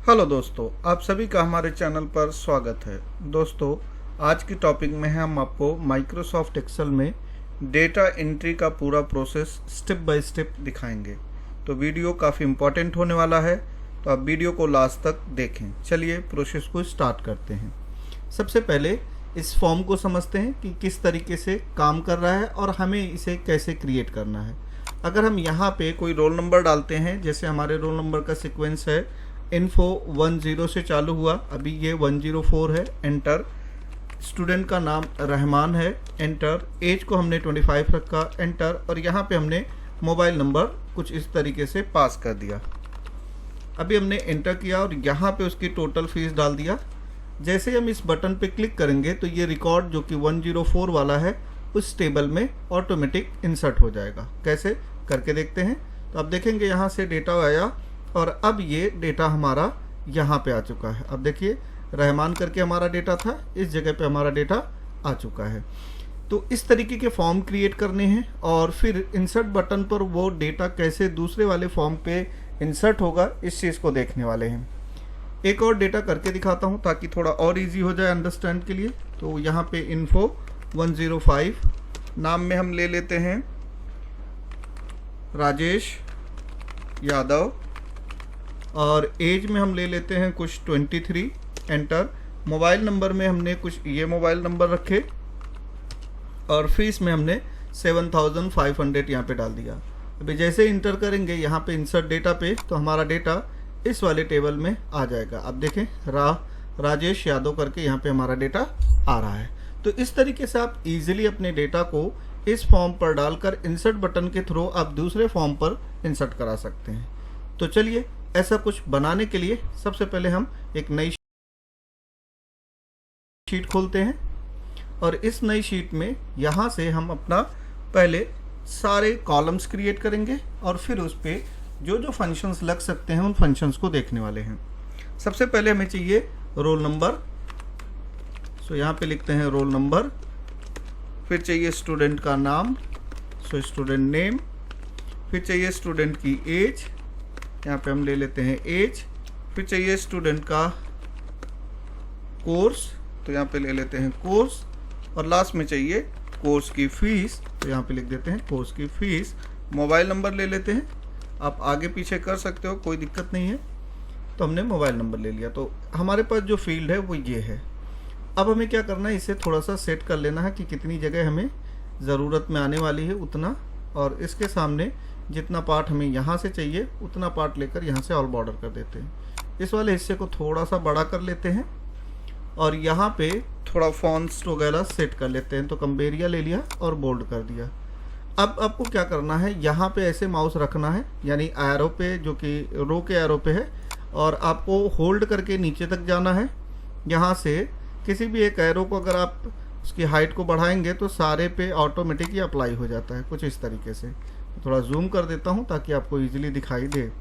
Hello दोस्तों, आप सभी का हमारे चैनल पर स्वागत है। दोस्तों, आज की टॉपिक में हम आपको माइक्रोसॉफ्ट एक्सेल में डेटा एंट्री का पूरा प्रोसेस स्टेप बाय स्टेप दिखाएंगे। तो वीडियो काफ़ी इम्पोर्टेंट होने वाला है, तो आप वीडियो को लास्ट तक देखें। चलिए प्रोसेस को स्टार्ट करते हैं। सबसे पहले इस फॉर्म को समझते हैं कि किस तरीके से काम कर रहा है और हमें इसे कैसे क्रिएट करना है। अगर हम यहाँ पे कोई रोल नंबर डालते हैं, जैसे हमारे रोल नंबर का सीक्वेंस है इन्फो 10 से चालू हुआ, अभी ये 104 है, एंटर। स्टूडेंट का नाम रहमान है, एंटर। एज को हमने 25 रखा, एंटर। और यहाँ पे हमने मोबाइल नंबर कुछ इस तरीके से पास कर दिया। अभी हमने एंटर किया और यहाँ पे उसकी टोटल फीस डाल दिया। जैसे ही हम इस बटन पे क्लिक करेंगे तो ये रिकॉर्ड जो कि 104 वाला है उस टेबल में ऑटोमेटिक इंसर्ट हो जाएगा। कैसे करके देखते हैं। तो आप देखेंगे यहाँ से डेटा आया और अब ये डेटा हमारा यहाँ पे आ चुका है। अब देखिए, रहमान करके हमारा डेटा था, इस जगह पे हमारा डेटा आ चुका है। तो इस तरीके के फॉर्म क्रिएट करने हैं और फिर इंसर्ट बटन पर वो डेटा कैसे दूसरे वाले फॉर्म पे इंसर्ट होगा, इस चीज़ को देखने वाले हैं। एक और डेटा करके दिखाता हूँ ताकि थोड़ा और इजी हो जाए अंडरस्टैंड के लिए। तो यहाँ पे इन्फो 105, नाम में हम ले लेते हैं राजेश यादव, और एज में हम ले लेते हैं कुछ 23, एंटर। मोबाइल नंबर में हमने कुछ ये मोबाइल नंबर रखे और फीस में हमने 7500 यहाँ पे डाल दिया। अभी जैसे इंटर करेंगे यहाँ पे इंसर्ट डेटा पे, तो हमारा डेटा इस वाले टेबल में आ जाएगा। अब देखें, राजेश यादव करके यहाँ पे हमारा डेटा आ रहा है। तो इस तरीके से आप इजीली अपने डेटा को इस फॉर्म पर डालकर इंसर्ट बटन के थ्रू आप दूसरे फॉर्म पर इंसर्ट करा सकते हैं। तो चलिए, ऐसा कुछ बनाने के लिए सबसे पहले हम एक नई शीट खोलते हैं और इस नई शीट में यहाँ से हम अपना पहले सारे कॉलम्स क्रिएट करेंगे और फिर उस पर जो जो फंक्शंस लग सकते हैं उन फंक्शंस को देखने वाले हैं। सबसे पहले हमें चाहिए रोल नंबर, सो यहाँ पे लिखते हैं रोल नंबर। फिर चाहिए स्टूडेंट का नाम, सो स्टूडेंट नेम। फिर चाहिए स्टूडेंट की एज, यहाँ पे हम ले लेते हैं एज। फिर चाहिए स्टूडेंट का कोर्स, तो यहाँ पे ले लेते हैं कोर्स। और लास्ट में चाहिए कोर्स की फ़ीस, तो यहाँ पे लिख देते हैं कोर्स की फ़ीस। मोबाइल नंबर ले लेते हैं, आप आगे पीछे कर सकते हो, कोई दिक्कत नहीं है। तो हमने मोबाइल नंबर ले लिया। तो हमारे पास जो फील्ड है वो ये है। अब हमें क्या करना है, इसे थोड़ा सा सेट कर लेना है कि कितनी जगह हमें ज़रूरत में आने वाली है उतना, और इसके सामने जितना पार्ट हमें यहाँ से चाहिए उतना पार्ट लेकर यहाँ से ऑल बॉर्डर कर देते हैं। इस वाले हिस्से को थोड़ा सा बड़ा कर लेते हैं और यहाँ पे थोड़ा फॉन्ट्स वगैरह सेट कर लेते हैं। तो कंबेरिया ले लिया और बोल्ड कर दिया। अब आपको क्या करना है, यहाँ पे ऐसे माउस रखना है, यानी एरो पे, जो कि रो के एरो पे है, और आपको होल्ड करके नीचे तक जाना है। यहाँ से किसी भी एक एरो को अगर आप उसकी हाइट को बढ़ाएंगे तो सारे पे ऑटोमेटिक ही अप्लाई हो जाता है, कुछ इस तरीके से। थोड़ा जूम कर देता हूँ ताकि आपको इजीली दिखाई दे।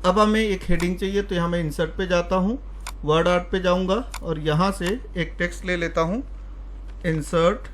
अब हमें एक हेडिंग चाहिए, तो यहाँ मैं इंसर्ट पे जाता हूँ, वर्ड आर्ट पे जाऊँगा और यहाँ से एक टेक्स्ट ले लेता हूँ, इंसर्ट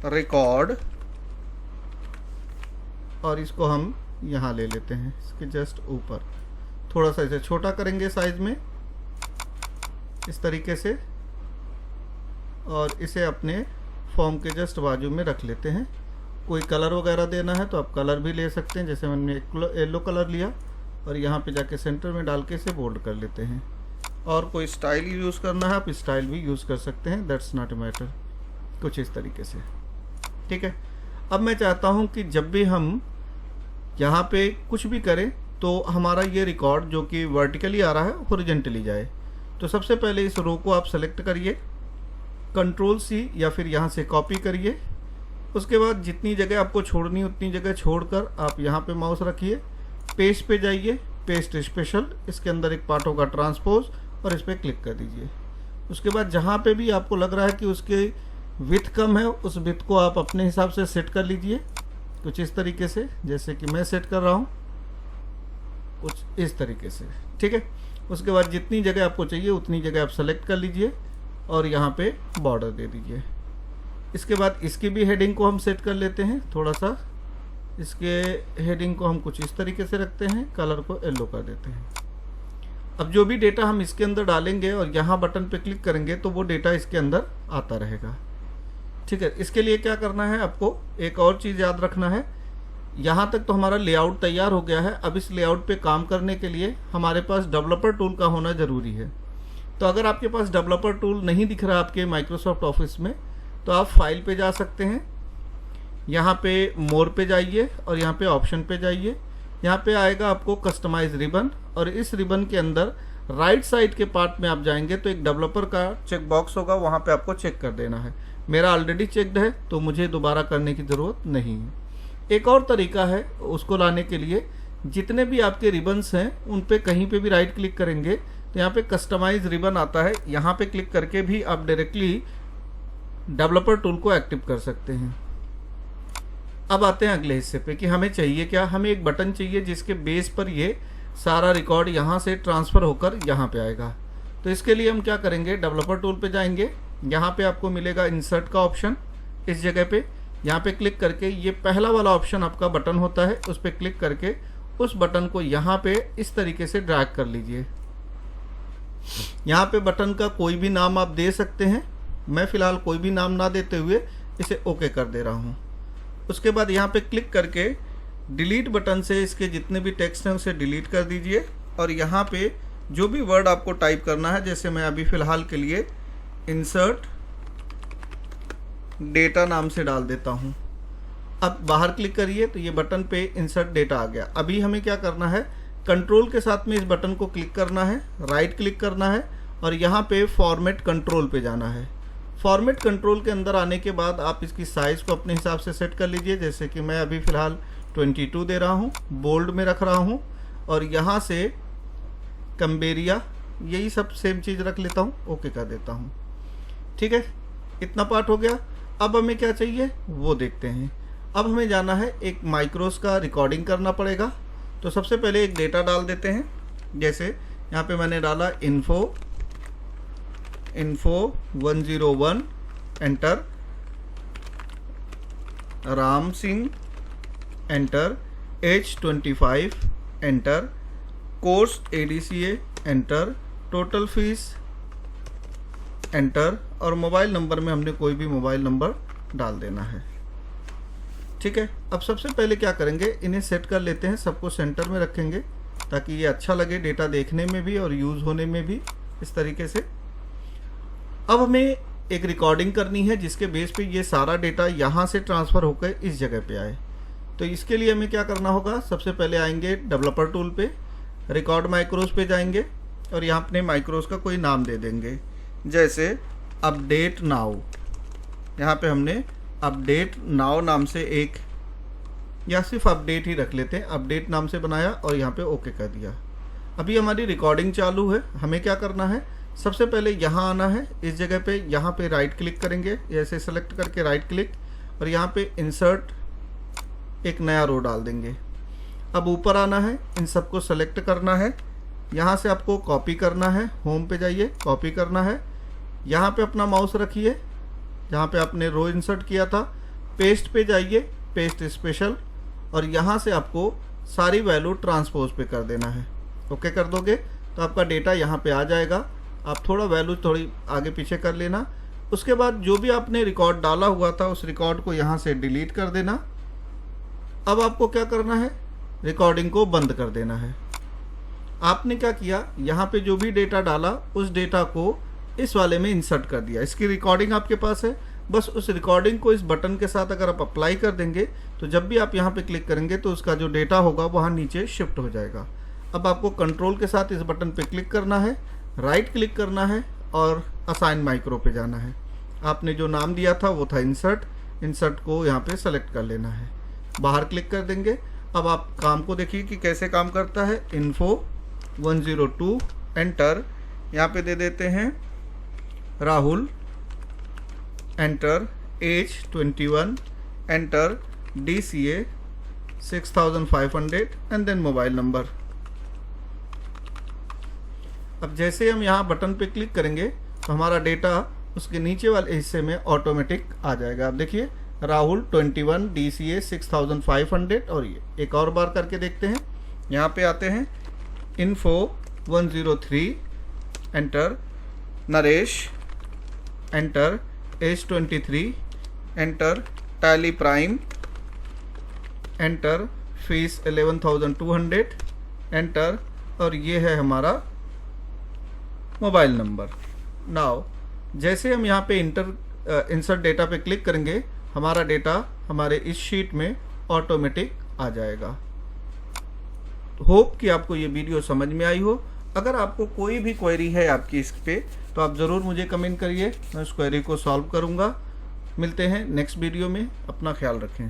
रिकॉर्ड, और इसको हम यहाँ ले लेते हैं, इसके जस्ट ऊपर। थोड़ा सा इसे छोटा करेंगे साइज में इस तरीके से, और इसे अपने फॉर्म के जस्ट बाजू में रख लेते हैं। कोई कलर वगैरह देना है तो आप कलर भी ले सकते हैं, जैसे मैंने येलो कलर लिया और यहाँ पे जाके सेंटर में डाल के इसे बोल्ड कर लेते हैं। और कोई स्टाइल यूज़ करना है आप स्टाइल भी यूज़ कर सकते हैं, दैट्स नॉट अ मैटर, कुछ इस तरीके से। ठीक है। अब मैं चाहता हूँ कि जब भी हम यहाँ पे कुछ भी करें तो हमारा ये रिकॉर्ड जो कि वर्टिकली आ रहा है हॉरिजॉन्टली जाए। तो सबसे पहले इस रो को आप सेलेक्ट करिए, कंट्रोल C या फिर यहाँ से कॉपी करिए। उसके बाद जितनी जगह आपको छोड़नी उतनी जगह छोड़कर आप यहाँ पे माउस रखिए, पेस्ट पे जाइए, पेस्ट स्पेशल, इसके अंदर एक पार्ट होगा ट्रांसपोज, और इस पर क्लिक कर दीजिए। उसके बाद जहाँ पे भी आपको लग रहा है कि उसके विड्थ कम है, उस विड्थ को आप अपने हिसाब से सेट कर लीजिए, कुछ इस तरीके से, जैसे कि मैं सेट कर रहा हूँ, कुछ इस तरीके से। ठीक है। उसके बाद जितनी जगह आपको चाहिए उतनी जगह आप सेलेक्ट कर लीजिए और यहाँ पे बॉर्डर दे दीजिए। इसके बाद इसकी भी हेडिंग को हम सेट कर लेते हैं, थोड़ा सा इसके हेडिंग को हम कुछ इस तरीके से रखते हैं, कलर को येलो कर देते हैं। अब जो भी डेटा हम इसके अंदर डालेंगे और यहाँ बटन पे क्लिक करेंगे तो वो डेटा इसके अंदर आता रहेगा। ठीक है, इसके लिए क्या करना है, आपको एक और चीज़ याद रखना है। यहाँ तक तो हमारा लेआउट तैयार हो गया है। अब इस लेआउट पे काम करने के लिए हमारे पास डेवलपर टूल का होना ज़रूरी है। तो अगर आपके पास डेवलपर टूल नहीं दिख रहा आपके माइक्रोसॉफ्ट ऑफिस में, तो आप फाइल पे जा सकते हैं, यहाँ पे मोर पे जाइए और यहाँ पे ऑप्शन पे जाइए। यहाँ पे आएगा आपको कस्टमाइज रिबन, और इस रिबन के अंदर राइट साइड के पार्ट में आप जाएंगे तो एक डेवलपर का चेक बॉक्स होगा, वहाँ पे आपको चेक कर देना है। मेरा ऑलरेडी चेक्ड है तो मुझे दोबारा करने की ज़रूरत नहीं है। एक और तरीका है उसको लाने के लिए, जितने भी आपके रिबन्स हैं उन पे कहीं पे भी राइट क्लिक करेंगे तो यहाँ पे कस्टमाइज रिबन आता है, यहाँ पे क्लिक करके भी आप डायरेक्टली डेवलपर टूल को एक्टिव कर सकते हैं। अब आते हैं अगले हिस्से पे कि हमें चाहिए क्या। हमें एक बटन चाहिए जिसके बेस पर ये सारा रिकॉर्ड यहाँ से ट्रांसफ़र होकर यहाँ पे आएगा। तो इसके लिए हम क्या करेंगे, डेवलपर टूल पे जाएंगे, यहाँ पे आपको मिलेगा इंसर्ट का ऑप्शन। इस जगह पे यहाँ पे क्लिक करके ये पहला वाला ऑप्शन आपका बटन होता है, उस पर क्लिक करके उस बटन को यहाँ पे इस तरीके से ड्रैग कर लीजिए। यहाँ पे बटन का कोई भी नाम आप दे सकते हैं। मैं फ़िलहाल कोई भी नाम ना देते हुए इसे ओके कर दे रहा हूँ। उसके बाद यहाँ पे क्लिक करके डिलीट बटन से इसके जितने भी टेक्स्ट हैं उसे डिलीट कर दीजिए, और यहाँ पे जो भी वर्ड आपको टाइप करना है, जैसे मैं अभी फ़िलहाल के लिए इंसर्ट डेटा नाम से डाल देता हूँ। अब बाहर क्लिक करिए तो ये बटन पे इंसर्ट डेटा आ गया। अभी हमें क्या करना है, कंट्रोल के साथ में इस बटन को क्लिक करना है, राइट क्लिक करना है और यहाँ पे फॉर्मेट कंट्रोल पे जाना है। फॉर्मेट कंट्रोल के अंदर आने के बाद आप इसकी साइज़ को अपने हिसाब से सेट कर लीजिए। जैसे कि मैं अभी फ़िलहाल 22 दे रहा हूँ, बोल्ड में रख रहा हूँ, और यहाँ से कम्बेरिया, यही सब सेम चीज़ रख लेता हूँ, ओके कर देता हूँ। ठीक है, इतना पार्ट हो गया। अब हमें क्या चाहिए वो देखते हैं। अब हमें जाना है, एक माइक्रोस का रिकॉर्डिंग करना पड़ेगा। तो सबसे पहले एक डेटा डाल देते हैं। जैसे यहाँ पे मैंने डाला info 101, enter, Ram Singh, enter, age 25, enter, course ADCA, enter, total fees, enter, और मोबाइल नंबर में हमने कोई भी मोबाइल नंबर डाल देना है। ठीक है, अब सबसे पहले क्या करेंगे, इन्हें सेट कर लेते हैं, सबको सेंटर में रखेंगे ताकि ये अच्छा लगे डेटा देखने में भी और यूज़ होने में भी, इस तरीके से। अब हमें एक रिकॉर्डिंग करनी है जिसके बेस पे ये सारा डेटा यहाँ से ट्रांसफ़र होकर इस जगह पे आए। तो इसके लिए हमें क्या करना होगा, सबसे पहले आएंगे डेवलपर टूल पे, रिकॉर्ड माइक्रोस पे जाएंगे और यहाँ अपने माइक्रोस का कोई नाम दे देंगे। जैसे अपडेट नाउ, यहाँ पे हमने अपडेट नाउ नाम से एक, या सिर्फ अपडेट ही रख लेते हैं, अपडेट नाम से बनाया और यहाँ पे ओके कर दिया। अभी हमारी रिकॉर्डिंग चालू है। हमें क्या करना है, सबसे पहले यहाँ आना है, इस जगह पे यहाँ पे राइट क्लिक करेंगे, ऐसे सेलेक्ट करके राइट क्लिक, और यहाँ पे इंसर्ट एक नया रो डाल देंगे। अब ऊपर आना है, इन सबको सेलेक्ट करना है, यहाँ से आपको कॉपी करना है, होम पे जाइए, कॉपी करना है, यहाँ पे अपना माउस रखिए जहाँ पे आपने रो इंसर्ट किया था, पेस्ट पे जाइए, पेस्ट स्पेशल, और यहाँ से आपको सारी वैल्यू ट्रांसपोज पे कर देना है। ओके कर दोगे तो आपका डेटा यहाँ पे आ जाएगा। आप थोड़ा वैल्यू थोड़ी आगे पीछे कर लेना। उसके बाद जो भी आपने रिकॉर्ड डाला हुआ था उस रिकॉर्ड को यहाँ से डिलीट कर देना। अब आपको क्या करना है, रिकॉर्डिंग को बंद कर देना है। आपने क्या किया, यहाँ पे जो भी डेटा डाला उस डेटा को इस वाले में इंसर्ट कर दिया। इसकी रिकॉर्डिंग आपके पास है, बस उस रिकॉर्डिंग को इस बटन के साथ अगर आप अप्लाई कर देंगे तो जब भी आप यहाँ पे क्लिक करेंगे तो उसका जो डेटा होगा वहाँ नीचे शिफ्ट हो जाएगा। अब आपको कंट्रोल के साथ इस बटन पे क्लिक करना है, राइट क्लिक करना है और असाइन माइक्रो पे जाना है। आपने जो नाम दिया था वो था इंसर्ट, इंसर्ट को यहाँ पे सेलेक्ट कर लेना है, बाहर क्लिक कर देंगे। अब आप काम को देखिए कि कैसे काम करता है। इन्फो 102, एंटर, यहाँ पे दे देते हैं Rahul, enter, age 21, enter, DCA 6500 and then mobile number. अब जैसे हम यहाँ बटन पे क्लिक करेंगे तो हमारा डेटा उसके नीचे वाले हिस्से में ऑटोमेटिक आ जाएगा। आप देखिए राहुल 21, DCA 6500 और ये एक और बार करके देखते हैं। यहाँ पे आते हैं info 103, enter Naresh, enter age 23, enter tally prime, enter fees 11,200, enter और ये है हमारा मोबाइल नंबर। नाउ जैसे हम यहाँ पे इंसर्ट डेटा पे क्लिक करेंगे, हमारा डेटा हमारे इस शीट में ऑटोमेटिक आ जाएगा। होप कि आपको ये वीडियो समझ में आई हो। अगर आपको कोई भी क्वेरी है आपकी इस पे, तो आप ज़रूर मुझे कमेंट करिए, मैं उस क्वेरी को सॉल्व करूँगा। मिलते हैं नेक्स्ट वीडियो में, अपना ख्याल रखें।